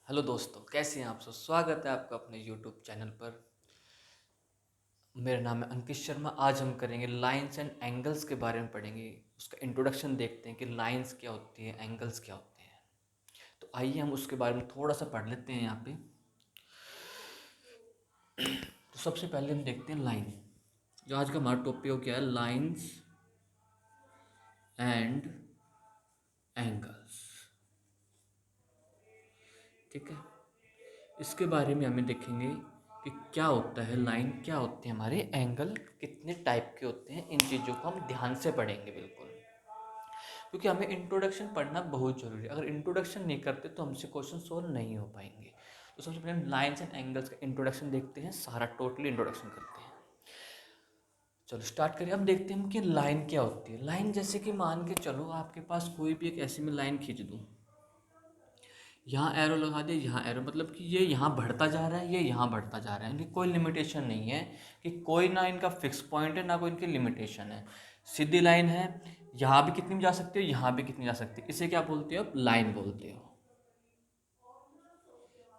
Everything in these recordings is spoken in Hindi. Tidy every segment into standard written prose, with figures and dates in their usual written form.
हेलो दोस्तों, कैसे हैं आप सब। स्वागत है आपका अपने यूट्यूब चैनल पर। मेरा नाम है अंकित शर्मा। आज हम करेंगे लाइंस एंड एंगल्स के बारे में पढ़ेंगे। उसका इंट्रोडक्शन देखते हैं कि लाइंस क्या होती है, एंगल्स क्या होते हैं। तो आइए हम उसके बारे में थोड़ा सा पढ़ लेते हैं यहाँ पे। तो सबसे पहले हम देखते हैं लाइन। जो आज का हमारा टॉपिक हो क्या है, लाइंस एंड एंगल्स। ठीक है, इसके बारे में हमें देखेंगे कि क्या होता है लाइन, क्या होते हैं हमारे एंगल, कितने टाइप के होते हैं। इन चीज़ों को हम ध्यान से पढ़ेंगे बिल्कुल, क्योंकि हमें इंट्रोडक्शन पढ़ना बहुत जरूरी है। अगर इंट्रोडक्शन नहीं करते तो हमसे क्वेश्चन सोल्व नहीं हो पाएंगे। तो सबसे पहले हम लाइन्स एंड एंगल्स का इंट्रोडक्शन देखते हैं, सारा टोटली इंट्रोडक्शन करते हैं। चलो स्टार्ट करिए। अब देखते हैं हम कि लाइन क्या होती है। लाइन जैसे कि मान के चलो आपके पास कोई भी एक ऐसी मैं लाइन खींच दूँ, यहाँ एरो लगा दे, यहाँ एरो, मतलब कि ये यहाँ बढ़ता जा रहा है, ये यहाँ बढ़ता जा रहा है। इनकी कोई लिमिटेशन नहीं है कि कोई ना इनका फिक्स पॉइंट है ना कोई इनकी लिमिटेशन है। सीधी लाइन है, यहाँ भी कितनी जा सकती हो, यहाँ भी कितनी जा सकती है। इसे क्या बोलते हो आप, लाइन बोलते हो।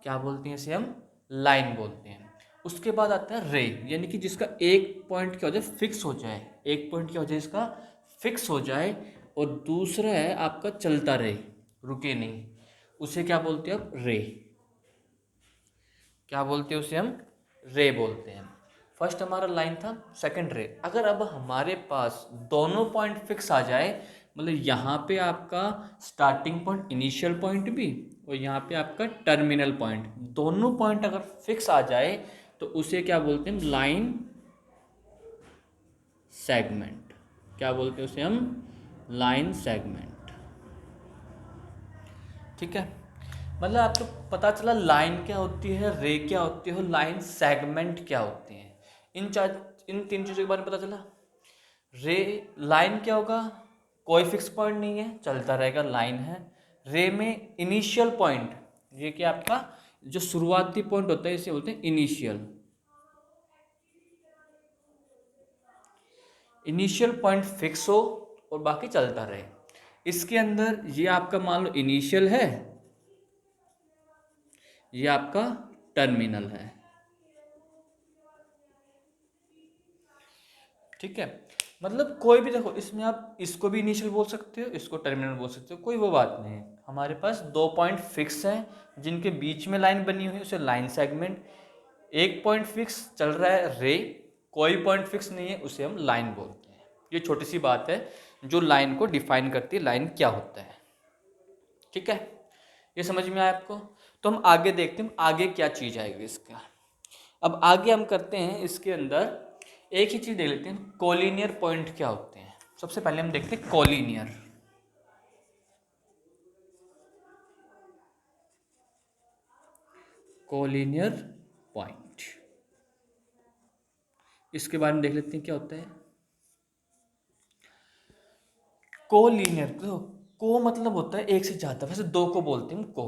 क्या बोलते हैं इसे हम, लाइन बोलते हैं। उसके बाद आता है रे, यानी कि जिसका एक पॉइंट क्या हो जाए, फिक्स हो जाए। एक पॉइंट क्या हो जाए, इसका फिक्स हो जाए। और दूसरा है आपका चलता रहे, रुके नहीं। उसे क्या बोलते हैं आप, रे। क्या बोलते हैं उसे हम, रे बोलते हैं। फर्स्ट हमारा लाइन था, सेकंड रे। अगर अब हमारे पास दोनों पॉइंट फिक्स आ जाए, मतलब यहाँ पे आपका स्टार्टिंग पॉइंट, इनिशियल पॉइंट भी, और यहाँ पे आपका टर्मिनल पॉइंट, दोनों पॉइंट अगर फिक्स आ जाए तो उसे क्या बोलते हैं, लाइन सेगमेंट। क्या बोलते हैं उसे हम, लाइन सेगमेंट। ठीक है, मतलब आपको पता चला लाइन क्या होती है, रे क्या होती है, लाइन सेगमेंट क्या होती है। इन तीन चीज़ों के बारे में पता चला। रे, लाइन क्या होगा, कोई फिक्स पॉइंट नहीं है, चलता रहेगा, लाइन है। रे में इनिशियल पॉइंट, ये क्या आपका जो शुरुआती पॉइंट होता है इसे बोलते हैं इनिशियल। इनिशियल पॉइंट फिक्स हो और बाकी चलता रहे। इसके अंदर ये आपका मान लो इनिशियल है, ये आपका टर्मिनल है। ठीक है, मतलब कोई भी देखो, इसमें आप इसको भी इनिशियल बोल सकते हो, इसको टर्मिनल बोल सकते हो, कोई वो बात नहीं है। हमारे पास दो पॉइंट फिक्स हैं जिनके बीच में लाइन बनी हुई है, उसे लाइन सेगमेंट। एक पॉइंट फिक्स चल रहा है, रे। कोई पॉइंट फिक्स नहीं है, उसे हम लाइन बोलते हैं। ये छोटी सी बात है जो लाइन को डिफाइन करती है, लाइन क्या होता है। ठीक है, ये समझ में आया आपको। तो हम आगे देखते हैं आगे क्या चीज आएगी इसका। अब आगे हम करते हैं इसके अंदर एक ही चीज देख लेते हैं, कोलिनियर पॉइंट क्या होते हैं। सबसे पहले हम देखते हैं कोलिनियर। कोलिनियर पॉइंट, इसके बारे में देख लेते हैं क्या होता है। कोलिनियर, तो को मतलब होता है एक से ज्यादा, वैसे दो को बोलते हैं हम को।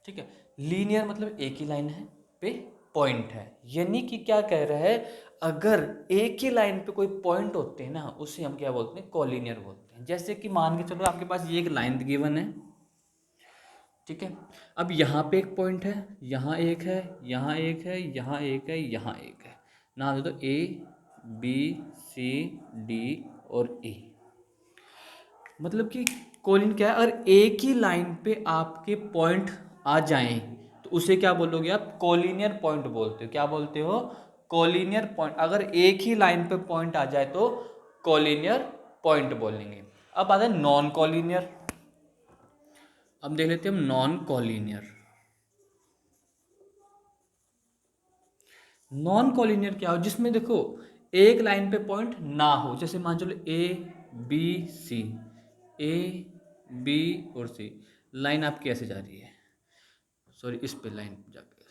ठीक है, लीनियर मतलब एक ही लाइन है पे पॉइंट है। यानी कि क्या कह रहा है, अगर एक ही लाइन पे कोई पॉइंट होते हैं ना, उसे हम क्या बोलते हैं, कोलिनियर बोलते हैं। जैसे कि मान के चलो आपके पास ये एक लाइन गिवन है। ठीक है, अब यहाँ पे एक पॉइंट है, यहाँ एक है, यहाँ एक है, यहाँ एक है, यहाँ एक है। नाम दे दो ए, बी, सी, डी और ई। मतलब कि कोलिन क्या है, अगर एक ही लाइन पे आपके पॉइंट आ जाएं तो उसे क्या बोलोगे आप, कोलिनियर पॉइंट बोलते हो। क्या बोलते हो, कोलिनियर पॉइंट। अगर एक ही लाइन पे पॉइंट आ जाए तो कोलिनियर पॉइंट बोलेंगे। अब आता है नॉन कोलिनियर। अब देख लेते हैं हम नॉन कोलिनियर। नॉन कोलिनियर क्या हो, जिसमें देखो एक लाइन पे पॉइंट ना हो। जैसे मान चलो ए, बी, सी, ए, बी और सी। लाइन आपकी ऐसे जा रही है, सॉरी इस पे लाइन जाकर,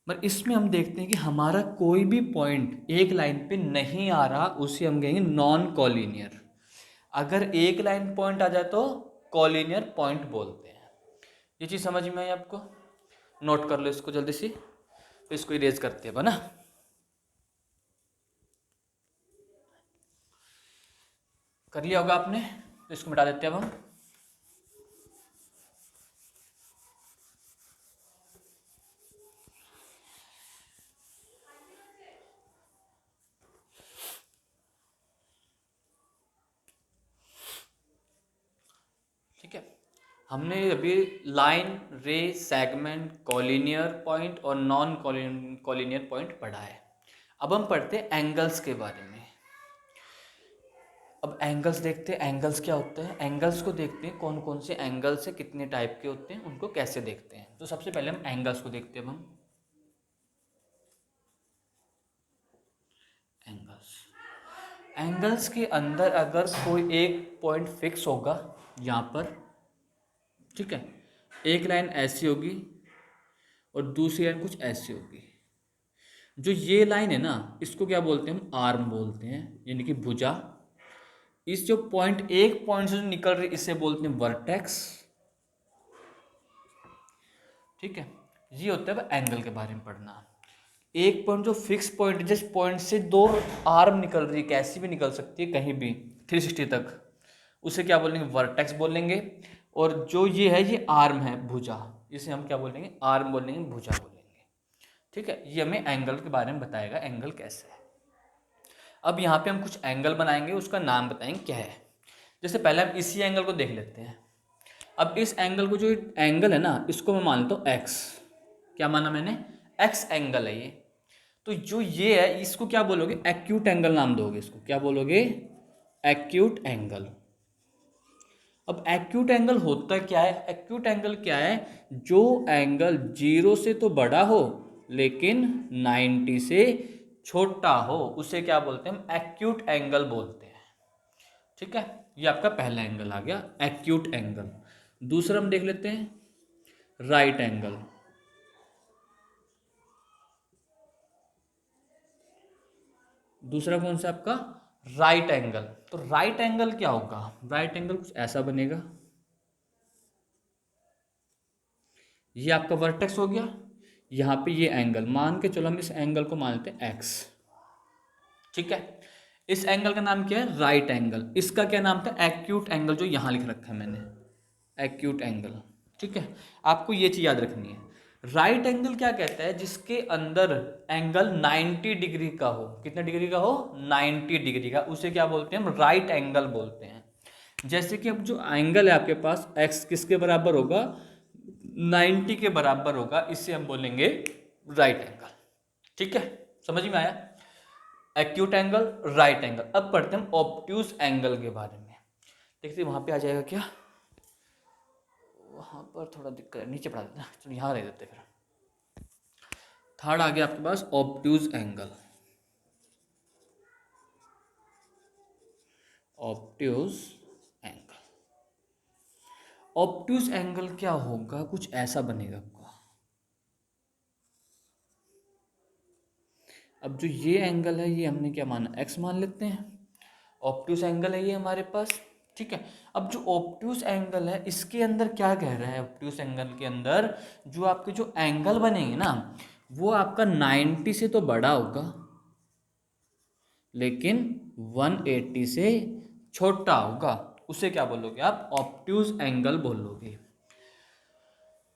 पर इसमें हम देखते हैं कि हमारा कोई भी पॉइंट एक लाइन पे नहीं आ रहा, उसे हम कहेंगे नॉन कोलिनियर। अगर एक लाइन पॉइंट आ जाए तो कोलिनियर पॉइंट बोलते हैं। ये चीज़ समझ में आई आपको, नोट कर लो इसको जल्दी से, तो इसको इरेज करते हैं ना। कर लिया होगा आपने, तो इसको मिटा देते हैं अब हम। ठीक है, हमने अभी लाइन, रे, सेगमेंट, कॉलिनियर पॉइंट और नॉन कॉलिनियर पॉइंट पढ़ा है। अब हम पढ़ते हैं एंगल्स के बारे में। अब एंगल्स देखते हैं, एंगल्स क्या होते हैं। एंगल्स को देखते हैं कौन कौन से एंगल्स है, कितने टाइप के होते हैं, उनको कैसे देखते हैं। तो सबसे पहले हम एंगल्स को देखते हैं। अब हम एंगल्स के अंदर अगर कोई एक पॉइंट फिक्स होगा यहाँ पर, ठीक है, एक लाइन ऐसी होगी और दूसरी लाइन कुछ ऐसी होगी। जो ये लाइन है ना, इसको क्या बोलते हैं हम, आर्म बोलते हैं, यानी कि भुजा। इस जो पॉइंट, एक पॉइंट से जो निकल रही, इसे बोलते हैं वर्टेक्स। ठीक है, ये होता है एंगल के बारे में पढ़ना। एक पॉइंट जो फिक्स पॉइंट, जिस पॉइंट से दो आर्म निकल रही है, कैसी भी निकल सकती है, कहीं भी 360 तक, उसे क्या बोलेंगे, वर्टेक्स बोलेंगे। और जो ये है, ये आर्म है, भुजा, इसे हम क्या बोलेंगे, आर्म बोलेंगे, भुजा बोलेंगे। ठीक है, ये हमें एंगल के बारे में बताएगा, एंगल कैसे है। अब यहाँ पे हम कुछ एंगल बनाएंगे, उसका नाम बताएंगे क्या है। जैसे पहले हम इसी एंगल को देख लेते हैं। अब इस एंगल को, जो एंगल है ना, इसको मैं मानता हूँ एक्स। क्या माना मैंने, एक्स एंगल है ये। तो जो ये है, इसको क्या बोलोगे, एक्यूट एंगल नाम दोगे। इसको क्या बोलोगे, एक्यूट एंगल। अब एक्यूट एंगल होता क्या है, एक्यूट एंगल क्या है, जो एंगल 0 से तो बड़ा हो लेकिन 90 से छोटा हो, उसे क्या बोलते हैं, हम एक्यूट एंगल बोलते हैं। ठीक है, ये आपका पहला एंगल आ गया, एक्यूट एंगल। दूसरा हम देख लेते हैं, राइट एंगल। दूसरा कौन सा आपका, राइट एंगल। तो राइट एंगल क्या होगा, राइट एंगल कुछ ऐसा बनेगा। ये आपका वर्टेक्स हो गया, यहाँ पे ये एंगल मान के चलो, हम इस एंगल को मान लेते हैं एक्स। ठीक है, इस एंगल का नाम क्या है, राइट एंगल। इसका क्या नाम था, एक्यूट एंगल, जो यहाँ लिख रखा है मैंने, एक्यूट एंगल। ठीक है, आपको ये चीज याद रखनी है। राइट एंगल क्या कहता है, जिसके अंदर एंगल 90 डिग्री का हो। कितने डिग्री का हो, 90 डिग्री का, उसे क्या बोलते हैं, हम राइट एंगल बोलते हैं। जैसे कि अब जो एंगल है आपके पास, एक्स किसके बराबर होगा, 90 के बराबर होगा, इसे हम बोलेंगे राइट एंगल। ठीक है, समझ में आया, एक्यूट एंगल, राइट एंगल। अब पढ़ते हैं ऑब्ट्यूज एंगल के बारे में। देखते वहां पे आ जाएगा क्या, वहां पर थोड़ा दिक्कत है, नीचे पढ़ा देते हैं, चलो यहाँ रह देते फिर। थर्ड आ गया आपके पास obtuse angle. Obtuse angle, obtuse angle क्या होगा, कुछ ऐसा बनेगा आपका। अब जो ये एंगल है, ये हमने क्या माना, एक्स मान लेते हैं। ऑब्ट्यूज एंगल है ये हमारे पास। ठीक है, अब जो ऑब्ट्यूज एंगल है, इसके अंदर क्या कह रहा है, ऑब्ट्यूज एंगल के अंदर जो आपके जो एंगल बनेंगे ना, वो आपका 90 से तो बड़ा होगा लेकिन 180 से छोटा होगा। उसे क्या बोलोगे आप, ऑब्ट्यूज एंगल बोलोगे।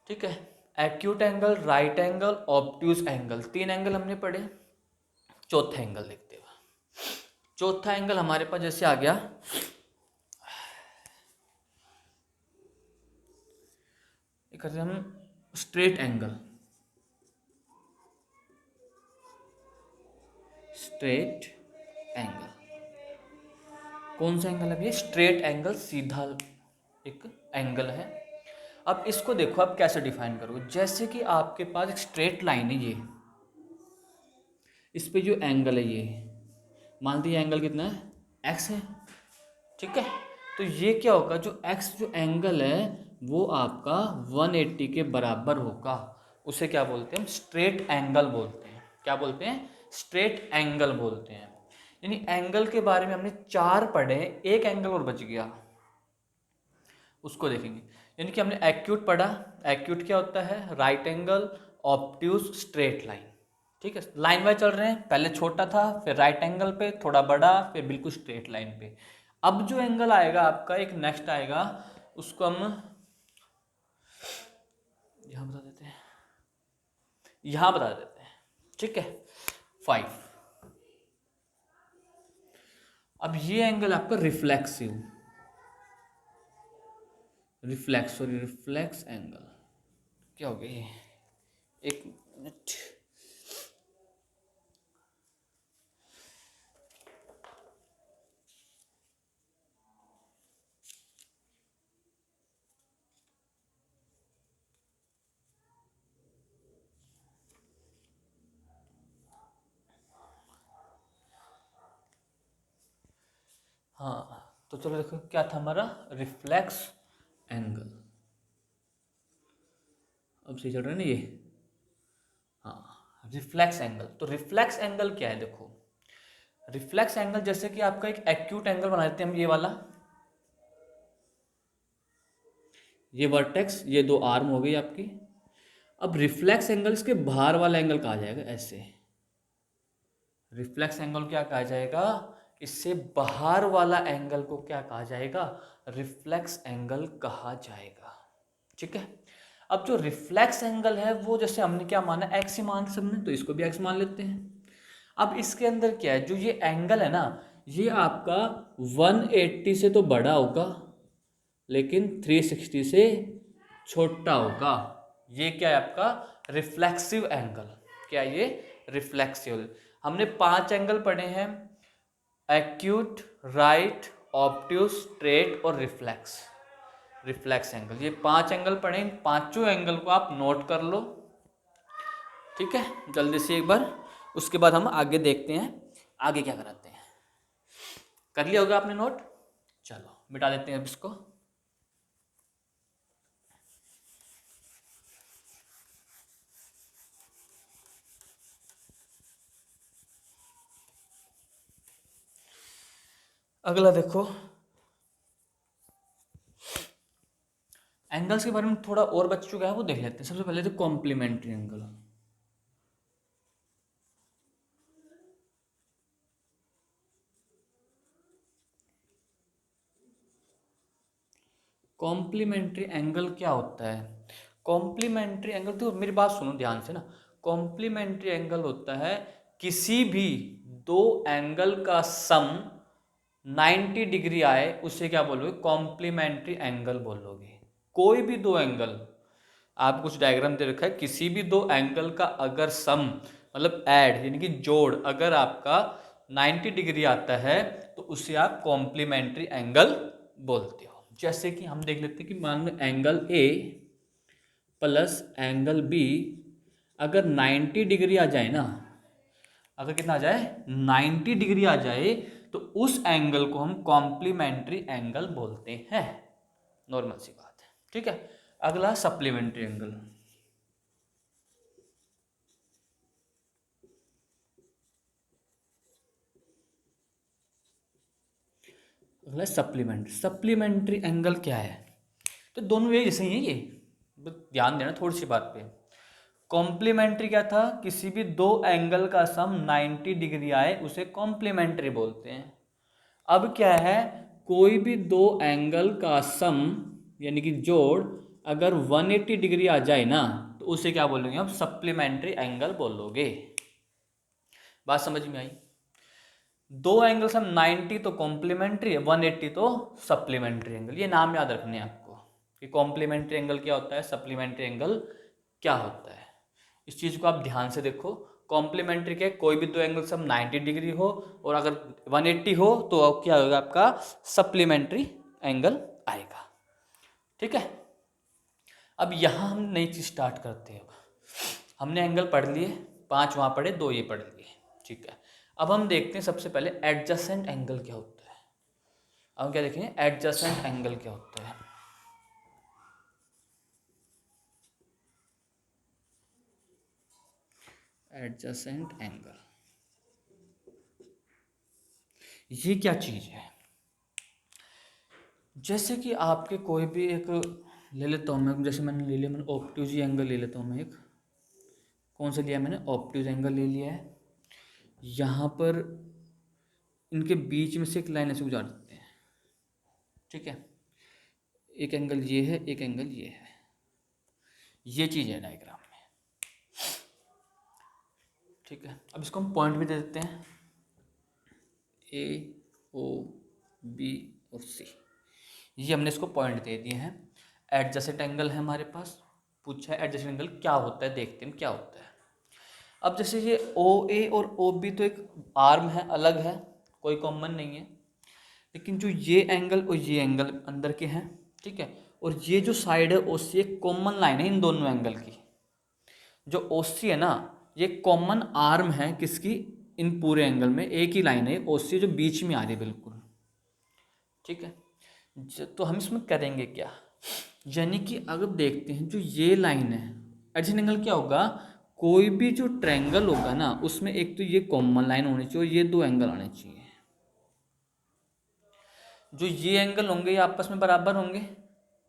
ठीक है, acute angle, right angle, obtuse angle, तीन एंगल हमने पढ़े। चौथा एंगल देखते हैं। चौथा एंगल हमारे पास जैसे आ गया, करते हम स्ट्रेट एंगल। स्ट्रेट एंगल कौन सा एंगल है ये, स्ट्रेट एंगल, सीधा एक एंगल है। अब इसको देखो आप कैसे डिफाइन करोगे। जैसे कि आपके पास एक स्ट्रेट लाइन है, ये इस पे जो एंगल है, ये मान लीजिए एंगल कितना है, एक्स है। ठीक है, तो ये क्या होगा, जो एक्स जो एंगल है, वो आपका 180 के बराबर होगा। उसे क्या बोलते हैं, हम स्ट्रेट एंगल बोलते हैं। क्या बोलते हैं, स्ट्रेट एंगल बोलते हैं। यानी एंगल के बारे में हमने चार पढ़े, एक एंगल और बच गया, उसको देखेंगे। यानी कि हमने एक्यूट पढ़ा। एक्यूट क्या होता है, right angle, obtuse, straight line. ठीक है, लाइन वाइज चल रहे हैं, पहले छोटा था, फिर राइट एंगल पे थोड़ा बड़ा, फिर बिल्कुल स्ट्रेट लाइन पे। अब जो एंगल आएगा आपका, एक नेक्स्ट आएगा, उसको हम यहां बता देते हैं, यहां बता देते हैं। ठीक है, 5। अब ये एंगल आपका रिफ्लेक्सिव, रिफ्लेक्स एंगल क्या हो गया ये, एक मिनट। हाँ तो चलो देखो क्या था हमारा, रिफ्लेक्स एंगल। अब सही चल रहा है ना ये। हाँ रिफ्लेक्स एंगल, तो रिफ्लेक्स एंगल क्या है देखो, रिफ्लेक्स एंगल जैसे कि आपका एक एक्यूट एंगल बना देते हैं हम, ये वाला, ये वर्टेक्स, ये दो आर्म हो गई आपकी। अब रिफ्लेक्स एंगल इसके बाहर वाला एंगल कहा जाएगा ऐसे, रिफ्लेक्स एंगल क्या कहा जाएगा, इससे बाहर वाला एंगल को क्या कहा जाएगा, रिफ्लेक्स एंगल कहा जाएगा। ठीक है। अब जो रिफ्लेक्स एंगल है वो जैसे हमने क्या माना, एक्स ही मान सबने, तो इसको भी एक्स मान लेते हैं। अब इसके अंदर क्या है, जो ये एंगल है ना, ये आपका 180 से तो बड़ा होगा लेकिन 360 से छोटा होगा। ये क्या है आपका, रिफ्लेक्सिव एंगल। क्या ये, रिफ्लेक्सिव। हमने 5 एंगल पढ़े हैं, एक्यूट, राइट, ऑब्ट्यूस, स्ट्रेट और रिफ्लेक्स। रिफ्लेक्स एंगल, ये 5 एंगल पढ़े, इन पांचों एंगल को आप नोट कर लो। ठीक है, जल्दी से एक बार, उसके बाद हम आगे देखते हैं आगे क्या कराते हैं। कर लिया होगा आपने नोट, चलो मिटा देते हैं अब इसको। अगला देखो, एंगल्स के बारे में थोड़ा और बच चुका है, वो देख लेते हैं। सबसे पहले तो कॉम्प्लीमेंट्री एंगल। कॉम्प्लीमेंट्री एंगल क्या होता है, कॉम्प्लीमेंट्री एंगल, तो मेरी बात सुनो ध्यान से ना। कॉम्प्लीमेंट्री एंगल होता है किसी भी दो एंगल का सम 90 डिग्री आए, उसे क्या बोलोगे, कॉम्प्लीमेंट्री एंगल बोलोगे। कोई भी दो एंगल, आप कुछ डायग्राम दे रखा है, किसी भी दो एंगल का अगर सम मतलब ऐड यानी कि जोड़ अगर आपका 90 डिग्री आता है तो उसे आप कॉम्प्लीमेंट्री एंगल बोलते हो। जैसे कि हम देख लेते हैं कि मान लो angle A plus angle B अगर 90 डिग्री आ जाए ना, अगर कितना आ जाए, 90 डिग्री आ जाए, तो उस एंगल को हम कॉम्प्लीमेंट्री एंगल बोलते हैं। नॉर्मल सी बात है। ठीक है। अगला सप्लीमेंट्री एंगल। अगला सप्लीमेंट्री एंगल क्या है, तो दोनों एक जैसे ही है ये, बस ध्यान देना थोड़ी सी बात पे। कॉम्प्लीमेंट्री क्या था, किसी भी दो एंगल का सम 90 डिग्री आए उसे कॉम्प्लीमेंट्री बोलते हैं। अब क्या है, कोई भी दो एंगल का सम यानी कि जोड़ अगर 180 डिग्री आ जाए ना, तो उसे क्या बोलेंगे हम, सप्लीमेंट्री एंगल बोलोगे। बात समझ में आई। दो एंगल सम 90 तो कॉम्प्लीमेंट्री है, 180 तो सप्लीमेंट्री एंगल। ये नाम याद रखने हैं आपको कि कॉम्प्लीमेंट्री एंगल क्या होता है, सप्लीमेंट्री एंगल क्या होता है। इस चीज़ को आप ध्यान से देखो। कॉम्प्लीमेंट्री के कोई भी दो एंगल सम 90 डिग्री हो और अगर 180 हो तो क्या होगा, आपका सप्लीमेंट्री एंगल आएगा। ठीक है। अब यहाँ हम नई चीज़ स्टार्ट करते हैं। हमने एंगल पढ़ लिए, 5 वहाँ पढ़े, 2 ये पढ़ लिए। ठीक है। अब हम देखते हैं सबसे पहले एडजसेंट एंगल क्या होता है। अब हम क्या देखेंगे, एडजसेंट एंगल क्या होता है। एडजसेंट एंगल ये क्या चीज़ है, जैसे कि आपके कोई भी एक ले लेता हूँ मैं, जैसे मैंने ले लिया, मैंने ऑब्ट्यूज एंगल ले लेता हूँ मैं एक, कौन सा लिया मैंने, ऑब्ट्यूज एंगल ले लिया है। यहाँ पर इनके बीच में से एक लाइन ऐसे गुजार देते हैं। ठीक है। एक एंगल ये है, एक एंगल ये है, ये चीज़ है डायग्राम में। ठीक है। अब इसको हम पॉइंट भी दे देते हैं, ए, ओ, बी और सी। ये हमने इसको पॉइंट दे दिए हैं। एडजेसेंट एंगल है हमारे पास, पूछा है एडजेसेंट एंगल क्या होता है, देखते हैं क्या होता है। अब जैसे ये ओ ए और ओ बी तो एक आर्म है, अलग है, कोई कॉमन नहीं है, लेकिन जो ये एंगल और ये एंगल अंदर के हैं, ठीक है, और ये जो साइड है ओ सी एक कॉमन लाइन है इन दोनों एंगल की। जो ओ सी है ना, ये कॉमन आर्म है किसकी, इन पूरे एंगल में एक ही लाइन है ओ सी जो बीच में आ रही है बिल्कुल, ठीक है। तो हम इसमें करेंगे क्या, यानी कि अगर देखते हैं जो ये लाइन है, एडजेसेंट एंगल क्या होगा, कोई भी जो ट्रायंगल होगा ना उसमें एक तो ये कॉमन लाइन होनी चाहिए और ये दो एंगल आने चाहिए। जो ये एंगल होंगे ये आपस में बराबर होंगे,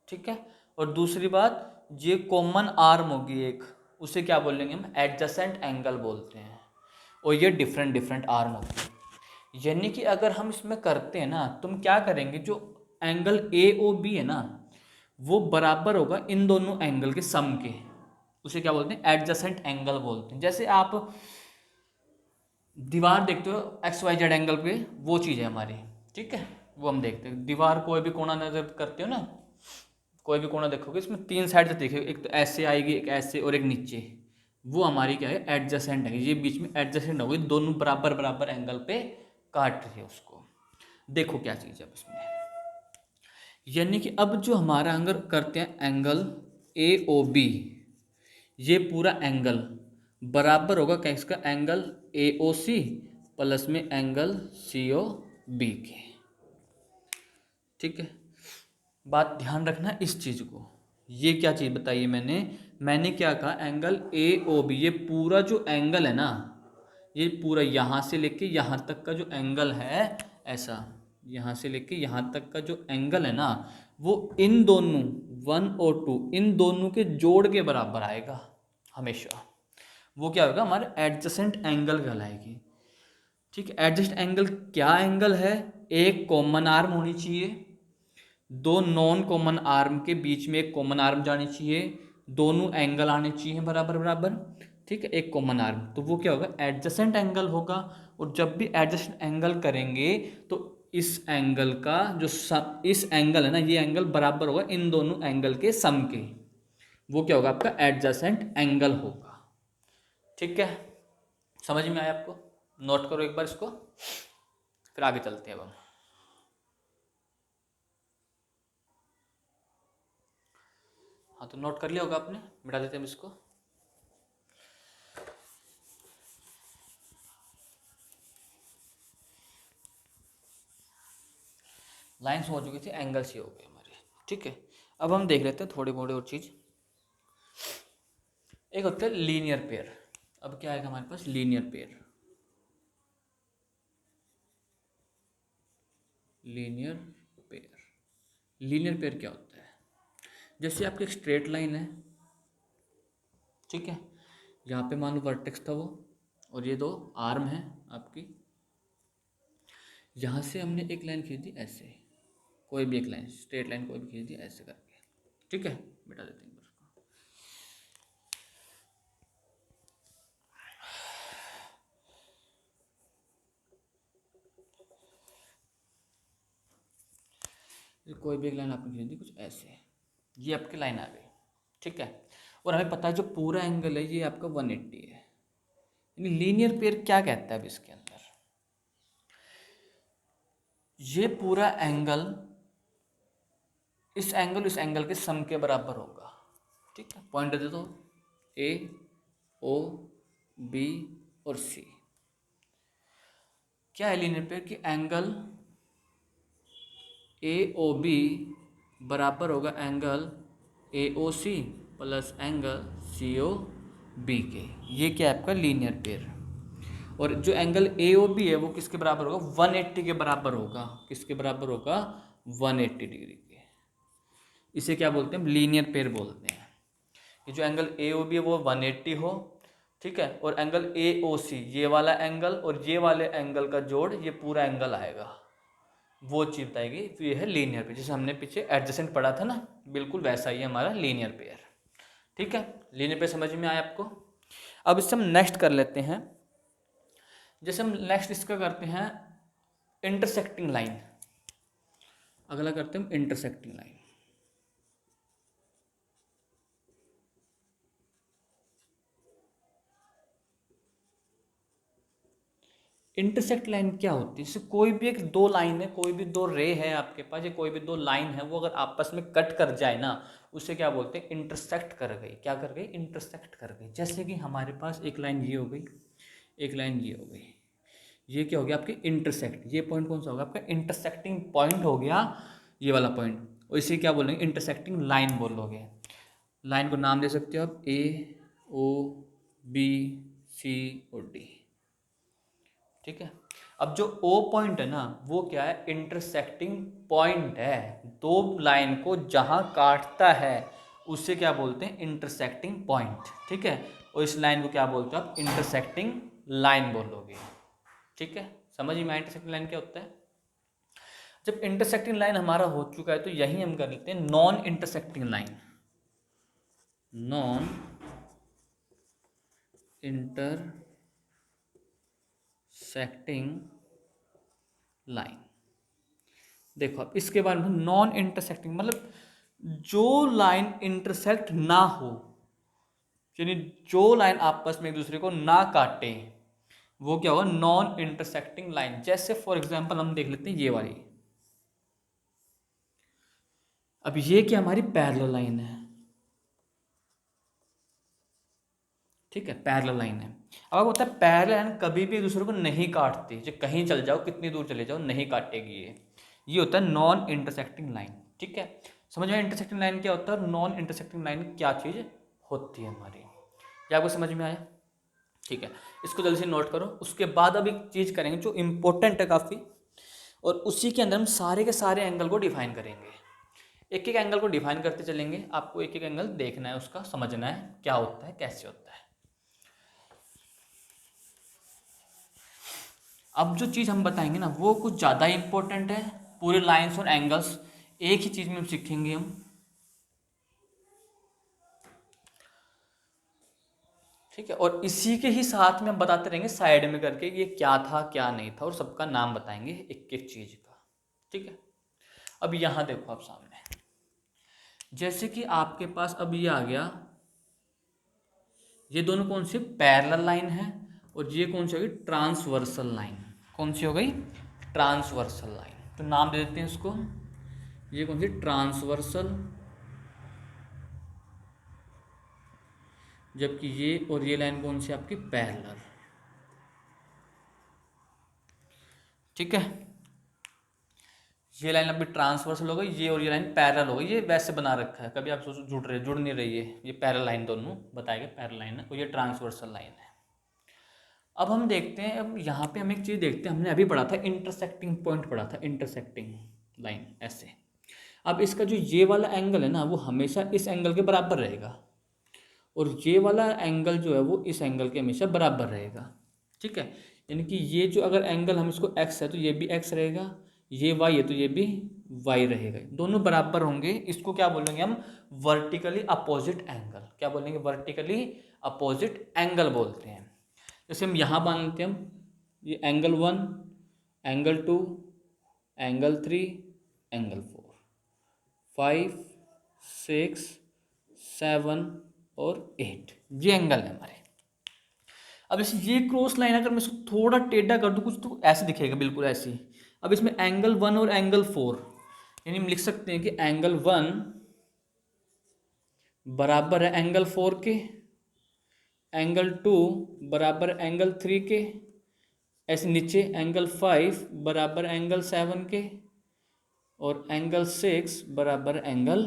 ठीक है। और दूसरी बात, ये कॉमन आर्म होगी एक, उसे क्या बोलेंगे हम, एडजेसेंट एंगल बोलते हैं, और ये डिफरेंट डिफरेंट आर्म होगी। यानी कि अगर हम इसमें करते हैं ना, तुम क्या करेंगे, जो एंगल ए ओ बी है ना वो बराबर होगा इन दोनों एंगल के सम के, उसे क्या बोलते हैं, एडजेसेंट एंगल बोलते हैं। जैसे आप दीवार देखते हो एक्स वाई जेड एंगल पे, वो चीज़ है हमारी, ठीक है, वो हम देखते हैं। दीवार कोई भी कोना नजर करते हो ना, कोई भी कोना देखोगे इसमें तीन साइड से देखोगे, एक तो ऐसे आएगी, एक ऐसे और एक नीचे, वो हमारी क्या है, एडजेसेंट है, ये बीच में एडजेसेंट होगी, दोनों बराबर बराबर एंगल पे काट रही है उसको। देखो क्या चीज़ है अब इसमें, यानी कि अब जो हमारा एंगल करते हैं एंगल ए ओ बी, ये पूरा एंगल बराबर होगा क्या, इसका angle A O C plus में एंगल सी ओ बी के, ठीक है। बात ध्यान रखना इस चीज़ को, ये क्या चीज़ बताइए मैंने क्या कहा, एंगल ए ओ बी, ये पूरा जो एंगल है ना, ये पूरा यहाँ से लेके यहाँ तक का जो एंगल है, ऐसा यहाँ से लेके यहाँ तक का जो एंगल है ना, वो इन दोनों वन और टू इन दोनों के जोड़ के बराबर आएगा हमेशा। वो क्या होगा, हमारे एडजेसेंट एंगल कहलाएगी, ठीक है। एडजस्ट एंगल क्या एंगल है, एक कॉमन आर्म होनी चाहिए, दो नॉन कॉमन आर्म के बीच में एक कॉमन आर्म जानी चाहिए, दोनों एंगल आने चाहिए बराबर बराबर, ठीक है, एक कॉमन आर्म, तो वो क्या होगा, एडजेसेंट एंगल होगा। और जब भी एडजेसेंट एंगल करेंगे तो इस एंगल का जो सम, इस एंगल है ना, ये एंगल बराबर होगा इन दोनों एंगल के सम के, वो क्या होगा, आपका एडजेसेंट एंगल होगा, ठीक है। समझ में आया आपको, नोट करो एक बार इसको, फिर आगे चलते हैं अब हम। हाँ तो नोट कर लिया होगा आपने, मिटा देते हैं हम इसको। लाइन्स हो चुकी थी, एंगल्स ही हो गए हमारे, ठीक है। अब हम देख लेते हैं थोड़ी मोड़ी और चीज़। एक होता है लीनियर पेयर। अब क्या आएगा हमारे पास, linear pair. Linear pair, linear pair क्या होता है, जैसे आपकी एक स्ट्रेट लाइन है, ठीक है, यहाँ पे मान लो वर्टेक्स था वो, और ये दो आर्म है आपकी, यहाँ से हमने एक लाइन खींच दी ऐसे, कोई भी एक लाइन स्ट्रेट लाइन कोई भी खींच दी ऐसे करके, ठीक है, मिटा देते हैं उसको। कोई भी एक लाइन आपने खींच दी कुछ ऐसे, ये आपकी लाइन आ गई, ठीक है। और हमें पता है जो पूरा एंगल है ये आपका 180 है। यानी लीनियर पेयर क्या कहता है अब इसके अंदर, ये पूरा एंगल इस एंगल के सम के बराबर होगा, ठीक है। पॉइंट दे दो, ए ओ बी और सी, क्या है लीनियर पेयर की, एंगल ए ओ बी बराबर होगा angle A O C plus angle C O B के, ये क्या है आपका लीनियर पेयर। और जो एंगल ए ओ बी है वो किसके बराबर होगा, 180 के बराबर होगा, किसके बराबर होगा, 180 डिग्री के। इसे क्या बोलते हैं, लीनियर पेयर बोलते हैं। ये जो एंगल ए ओ बी है वो 180 हो, ठीक है, और एंगल ए ओ सी ये वाला एंगल और ये वाले एंगल का जोड़ ये पूरा एंगल आएगा, वो चीज बताएगी, तो ये है लीनियर पेयर। जैसे हमने पीछे एडजेसेंट पढ़ा था ना, बिल्कुल वैसा ही हमारा लीनियर पेयर, ठीक है। लीनियर पेयर समझ में आया आपको। अब इससे हम नेक्स्ट कर लेते हैं, जैसे हम नेक्स्ट इसका करते हैं इंटरसेक्टिंग लाइन, अगला करते हैं हम इंटरसेक्टिंग लाइन। इंटरसेक्ट लाइन क्या होती है? जैसे कोई भी एक दो लाइन है, कोई भी दो रे है आपके पास, या कोई भी दो लाइन है, वो अगर आपस में कट कर जाए ना, उसे क्या बोलते हैं? इंटरसेक्ट कर गई। क्या कर गई? इंटरसेक्ट कर गई। जैसे कि हमारे पास एक लाइन ये हो गई, एक लाइन ये हो गई, ये क्या हो गया आपके? इंटरसेक्ट। ये पॉइंट कौन सा होगा आपका? इंटरसेक्टिंग पॉइंट हो गया ये वाला पॉइंट, और इसे क्या बोलेंगे? इंटरसेक्टिंग लाइन बोलोगे। लाइन को नाम दे सकते हो आप ए, ओ, बी, सी और डी। ठीक है। अब जो O पॉइंट है ना, वो क्या है? इंटरसेक्टिंग पॉइंट है। दो लाइन को जहां काटता है उसे क्या बोलते हैं? Intersecting point. ठीक है। और इस लाइन को क्या बोलते हो आप? इंटरसेक्टिंग लाइन बोलोगे। ठीक है, समझ में आया इंटरसेक्टिंग लाइन क्या होता है? जब इंटरसेक्टिंग लाइन हमारा हो चुका है तो यही हम कर लेते हैं non intersecting line. Non intersecting line. देखो अब इसके बारे में, नॉन इंटरसेक्टिंग मतलब जो लाइन इंटरसेक्ट ना हो, यानी जो लाइन आपस में एक दूसरे को ना काटे, वो क्या होगा? Non intersecting line. जैसे फॉर एग्जांपल हम देख लेते हैं ये वाली। अब ये क्या? हमारी पैरेलल लाइन है। ठीक है, पैरेलल लाइन है। अब होता है पैरेलल लाइन कभी भी एक दूसरे को नहीं काटती, जो कहीं चल जाओ, कितनी दूर चले जाओ, नहीं काटेगी ये होता है नॉन इंटरसेक्टिंग लाइन। ठीक है, समझ में इंटरसेक्टिंग लाइन क्या होता है और नॉन इंटरसेक्टिंग लाइन क्या चीज़ होती है हमारी? क्या आपको समझ में आया? ठीक है, इसको जल्दी से नोट करो। उसके बाद अब एक चीज़ करेंगे जो इम्पोर्टेंट है काफ़ी, और उसी के अंदर हम सारे के सारे एंगल को डिफाइन करेंगे। एक एक एंगल को डिफाइन करते चलेंगे, आपको एक एक एंगल देखना है, उसका समझना है क्या होता है, कैसे होता है। अब जो चीज़ हम बताएंगे ना, वो कुछ ज़्यादा इंपॉर्टेंट है। पूरे लाइंस और एंगल्स एक ही चीज़ में सीखेंगे हम। ठीक है, और इसी के ही साथ में हम बताते रहेंगे साइड में करके ये क्या था क्या नहीं था, और सबका नाम बताएंगे एक एक चीज़ का। ठीक है, अब यहाँ देखो आप सामने, जैसे कि आपके पास अब ये आ गया, ये दोनों कौन सी? पैरेलल लाइन है। और ये कौन सी होगी? Transversal line. कौन सी हो गई? Transversal line. तो नाम दे देते हैं इसको, ये कौन सी? ट्रांसवर्सल। जबकि ये और ये लाइन कौन सी? आपकी पैरेलल। ठीक है, ये लाइन अभी ट्रांसवर्सल हो गई, ये और ये लाइन पैरेलल हो गई। ये वैसे बना रखा है, कभी आप सोचो जुड़ नहीं रही है, ये पैरेलल लाइन दोनों बताएगा, पैरेलल लाइन है, और ये ट्रांसवर्सल लाइन है। अब हम देखते हैं, अब यहाँ पे हम एक चीज़ देखते हैं, हमने अभी पढ़ा था इंटरसेक्टिंग पॉइंट, पढ़ा था इंटरसेक्टिंग लाइन ऐसे। अब इसका जो ये वाला एंगल है ना, वो हमेशा इस एंगल के बराबर रहेगा, और ये वाला एंगल जो है वो इस एंगल के हमेशा बराबर रहेगा। ठीक है, यानी कि ये जो अगर एंगल हम इसको x है तो ये भी x रहेगा, ये y है तो ये भी y रहेगा, दोनों बराबर होंगे। इसको क्या बोलेंगे हम? Vertically opposite angle. क्या बोलेंगे? वर्टिकली अपोजिट एंगल बोलते हैं। जैसे हम यहाँ बांधते हैं, हम ये एंगल 1, एंगल 2, एंगल 3, एंगल 4, 5, 6, 7 और 8, ये एंगल है हमारे। अब इसे ये क्रॉस लाइन अगर मैं इसको थोड़ा टेढ़ा कर दूँ कुछ, तो ऐसे दिखेगा, बिल्कुल ऐसे। अब इसमें एंगल 1 और एंगल 4, यानी हम लिख सकते हैं कि एंगल 1 बराबर है एंगल 4 के, एंगल 2 बराबर एंगल 3 के, ऐसे नीचे एंगल 5 बराबर एंगल 7 के, और एंगल 6 बराबर एंगल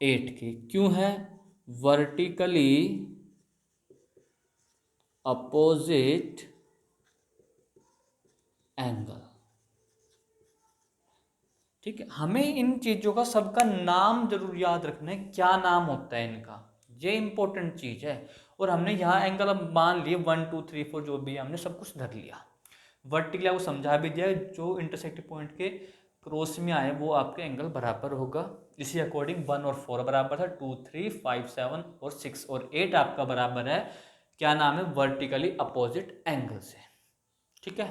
8 के। क्यों है? Vertically opposite angle. ठीक है, हमें इन चीज़ों का सबका नाम जरूर याद रखना है, क्या नाम होता है इनका, ये इंपॉर्टेंट चीज़ है। और हमने यहाँ एंगल अब मान लिए 1 2 3 4 जो भी है, हमने सब कुछ धर लिया, वर्टिकली वो समझा भी दिया, जो इंटरसेक्टिंग पॉइंट के क्रॉस में आए वो आपके एंगल बराबर होगा। इसी अकॉर्डिंग 1 और 4 बराबर था, 2 3 5 7 और 6 और 8 आपका बराबर है, क्या नाम है? वर्टिकली अपोजिट एंगल से। ठीक है,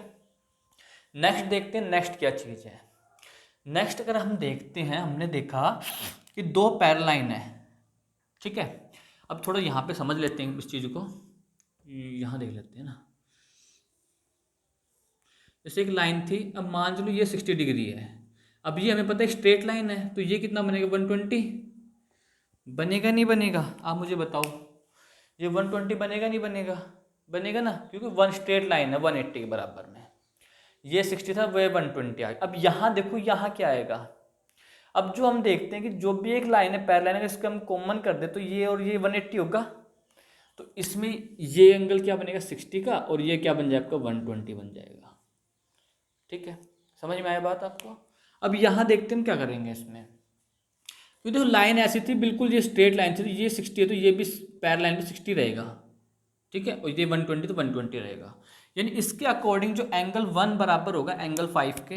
नेक्स्ट देखते हैं, नेक्स्ट क्या चीज़ है। नेक्स्ट अगर हम देखते हैं, हमने देखा कि दो पैरेलल लाइन है। ठीक है, अब थोड़ा यहाँ पे समझ लेते हैं इस चीज़ को, यहाँ देख लेते हैं ना। जैसे एक लाइन थी, अब मान लो ये 60 डिग्री है, अब ये हमें पता है स्ट्रेट लाइन है, तो ये कितना बनेगा 120 बनेगा नहीं बनेगा, आप मुझे बताओ, ये 120 बनेगा नहीं बनेगा, बनेगा ना, क्योंकि वन स्ट्रेट लाइन है 180 के बराबर में, ये 60 था वह 120 आ गया। अब यहाँ देखो यहाँ क्या आएगा, अब जो हम देखते हैं कि जो भी एक लाइन है पैरेलल है, इसको हम कॉमन कर दे तो ये और ये 180 होगा, तो इसमें ये एंगल क्या बनेगा 60 का, और ये क्या बन जाएगा आपका 120 बन जाएगा। ठीक है, समझ में आया बात आपको। अब यहाँ देखते हैं हम क्या करेंगे इसमें, क्योंकि देखो लाइन ऐसी थी बिल्कुल, ये स्ट्रेट लाइन थी, तो ये 60 है तो ये भी पैरेलल लाइन पे 60 रहेगा। ठीक है, और ये 120 तो 120 रहेगा, यानी इसके अकॉर्डिंग जो एंगल 1 बराबर होगा एंगल 5 के,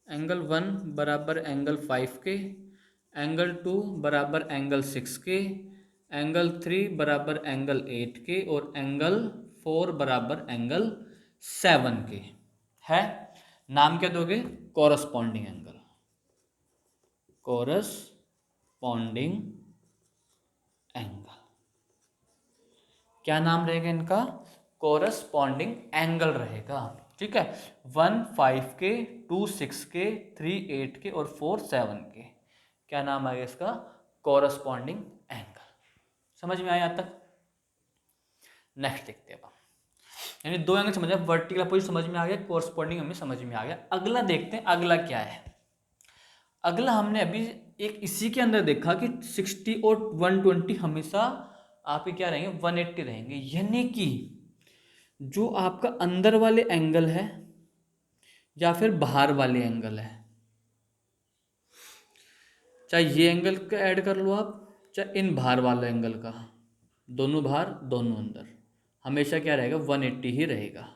एंगल 1 बराबर एंगल 5 के, एंगल 2 बराबर एंगल 6 के, एंगल 3 बराबर एंगल 8 के, और एंगल 4 बराबर एंगल 7 के है। नाम क्या दोगे, कॉरस्पॉन्डिंग एंगल, कॉरस्पॉन्डिंग एंगल, क्या नाम रहेगा इनका, कॉरस्पॉन्डिंग एंगल रहेगा। ठीक है, 1 5 के, 2 6 के, 3 8 के और 4 7 के, क्या नाम आएगा इसका, कॉरस्पॉन्डिंग एंगल। समझ में आया यहाँ तक। नेक्स्ट देखते हैं, यानी दो एंगल समझ में, वर्टिकल अपोजिट समझ में आ गया, कॉरस्पॉन्डिंग हमें समझ में आ गया। अगला देखते हैं, अगला क्या है। अगला हमने अभी एक इसी के अंदर देखा कि 60 और 120 हमेशा आपके क्या रहेंगे 180 रहेंगे, यानी कि जो आपका अंदर वाले एंगल है या फिर बाहर वाले एंगल है, चाहे ये एंगल का ऐड कर लो आप, चाहे इन बाहर वाले एंगल का, दोनों बाहर दोनों अंदर, हमेशा क्या रहेगा 180 ही रहेगा।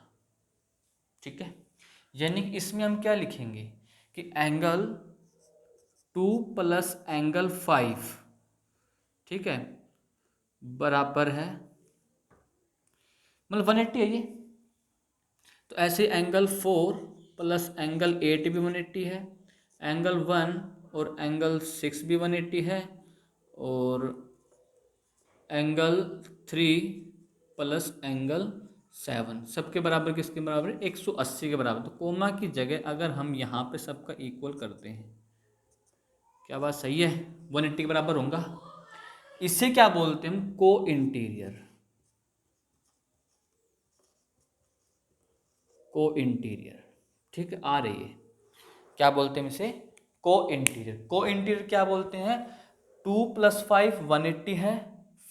ठीक है, यानी इसमें हम क्या लिखेंगे कि एंगल 2 प्लस एंगल 5, ठीक है, बराबर है, मतलब 180 है ये, तो ऐसे एंगल 4 प्लस एंगल 8 भी 180 है, एंगल 1 और एंगल 6 भी 180 है, और एंगल 3 प्लस एंगल 7 सबके बराबर किसके बराबर है 180 के बराबर। तो कोमा की जगह अगर हम यहाँ पे सबका इक्वल करते हैं, क्या बात सही है, 180 के बराबर होगा। इसे क्या बोलते हैं हम, को इंटीरियर, को इंटीरियर। ठीक है, आ रही है, क्या बोलते हैं इसे, को इंटीरियर। को इंटीरियर क्या बोलते हैं, 2 प्लस 5 180 है,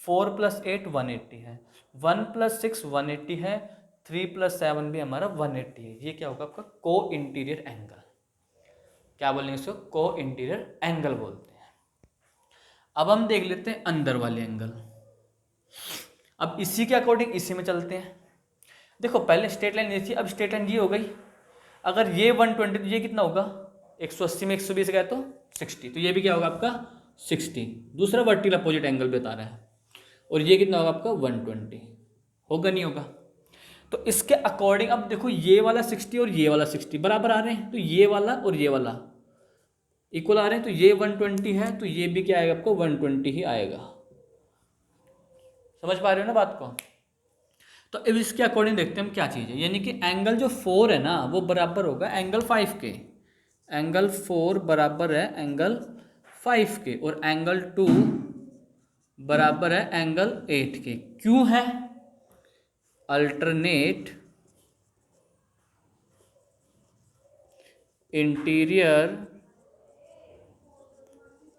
4 प्लस 8 180 है, 1 प्लस 6 180 है, 3 प्लस 7 भी हमारा 180 है। ये क्या होगा आपका को इंटीरियर एंगल। क्या बोलेंगे इसको, को इंटीरियर एंगल बोलते हैं। अब हम देख लेते हैं अंदर वाले एंगल। अब इसी के अकॉर्डिंग इसी में चलते हैं। देखो पहले स्ट्रेट लाइन ये थी, अब स्ट्रेट लाइन ये हो गई, अगर ये 120 तो ये कितना होगा 180 में 120 गया तो 60, तो ये भी क्या होगा आपका 60। दूसरा वर्टिकल अपोजिट एंगल बता रहा है, और ये कितना होगा आपका 120, होगा नहीं होगा। तो इसके अकॉर्डिंग अब देखो ये वाला 60 और ये वाला 60 बराबर आ रहे हैं, तो ये वाला और ये वाला इक्वल आ रहे हैं, तो ये 120 है तो ये भी क्या आएगा आपको 120 ही आएगा। समझ पा रहे हो ना बात को। तो अब इसके अकॉर्डिंग देखते हैं हम क्या चीज़ है, यानी कि एंगल जो 4 है ना वो बराबर होगा एंगल 5 के, एंगल 4 बराबर है एंगल 5 के, और एंगल 2 बराबर है एंगल 8 के। क्यों है, अल्टरनेट इंटीरियर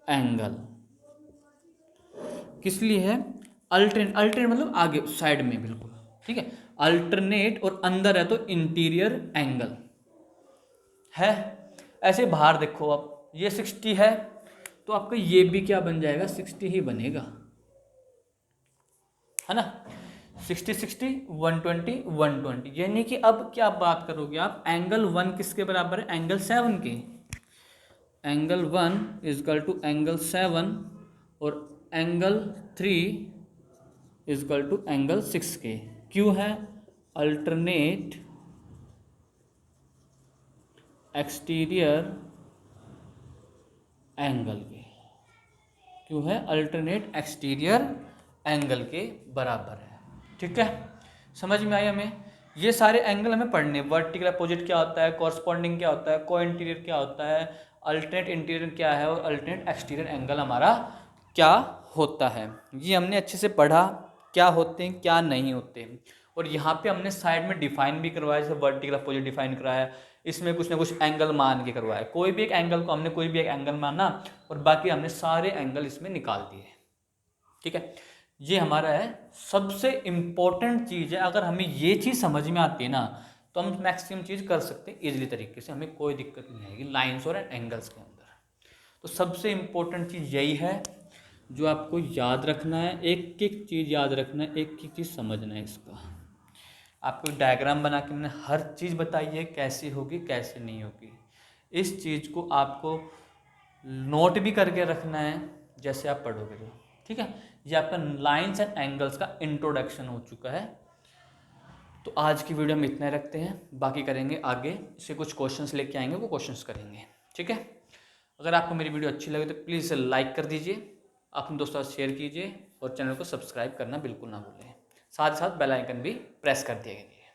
एंगल। किस लिए है, अल्टरनेट, अल्टरनेट मतलब आगे साइड में बिल्कुल, ठीक है, अल्टरनेट और अंदर है तो इंटीरियर एंगल है। ऐसे बाहर देखो आप, ये 60 है तो आपका ये भी क्या बन जाएगा 60 ही बनेगा, है ना, 60 60 120 120। यानी कि अब क्या बात करोगे आप, एंगल 1 किसके बराबर है एंगल 7 के, एंगल 1 इजकल टू एंगल 7, और एंगल 3 इजकल टू एंगल 6 के। क्यों है, अल्टरनेट एक्सटीरियर एंगल के, क्यों है अल्टरनेट एक्सटीरियर एंगल के बराबर है। ठीक है, समझ में आई हमें। ये सारे एंगल हमें पढ़ने, वर्टिकल अपोजिट क्या होता है, कॉरस्पॉन्डिंग क्या होता है, को इंटीरियर क्या होता है, अल्टरनेट इंटीरियर क्या है और अल्टरनेट एक्सटीरियर एंगल हमारा क्या होता है, ये हमने अच्छे से पढ़ा, क्या होते हैं क्या नहीं होते। और यहाँ पे हमने साइड में डिफाइन भी करवाया, जैसे वर्टिकल अपोजिट डिफाइन कराया, इसमें कुछ ना कुछ एंगल मान के करवाया, कोई भी एक एंगल को हमने कोई भी एक एंगल माना और बाकी हमने सारे एंगल इसमें निकाल दिए। ठीक है, ये हमारा है सबसे इम्पोर्टेंट चीज़ है। अगर हमें ये चीज़ समझ में आती है ना तो हम मैक्सिमम चीज़ कर सकते हैं इजीली तरीके से, हमें कोई दिक्कत नहीं आएगी लाइंस और एंगल्स के अंदर। तो सबसे इम्पोर्टेंट चीज़ यही है जो आपको याद रखना है, एक एक चीज़ याद रखना है, एक एक चीज़ समझना है। इसका आपको डायग्राम बना के मैंने हर चीज़ बताई है, कैसी होगी कैसे नहीं होगी। इस चीज़ को आपको नोट भी करके रखना है जैसे आप पढ़ोगे तो। ठीक है, ये आपका लाइंस एंड एंगल्स का इंट्रोडक्शन हो चुका है। तो आज की वीडियो में इतना ही रखते हैं, बाकी करेंगे आगे, इससे कुछ क्वेश्चंस लेके आएंगे, वो क्वेश्चंस करेंगे। ठीक है, अगर आपको मेरी वीडियो अच्छी लगे तो प्लीज़ इसे लाइक कर दीजिए, अपने दोस्तों से शेयर कीजिए और चैनल को सब्सक्राइब करना बिल्कुल ना भूलें। साथ ही साथ बेल आइकन भी प्रेस कर दिया कीजिए।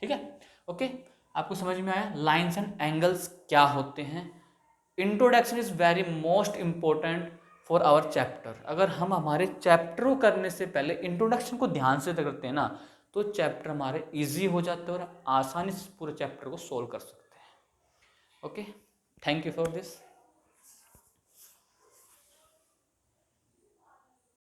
ठीक है, ओके, आपको समझ में आया लाइंस एंड एंगल्स क्या होते हैं। Introduction is very most important for our chapter. अगर हम हमारे चैप्टर को करने से पहले इंट्रोडक्शन को ध्यान से करते हैं ना तो चैप्टर हमारे इजी हो जाते हैं और आसानी से पूरे चैप्टर को सोल्व कर सकते हैं। Okay, thank you for this.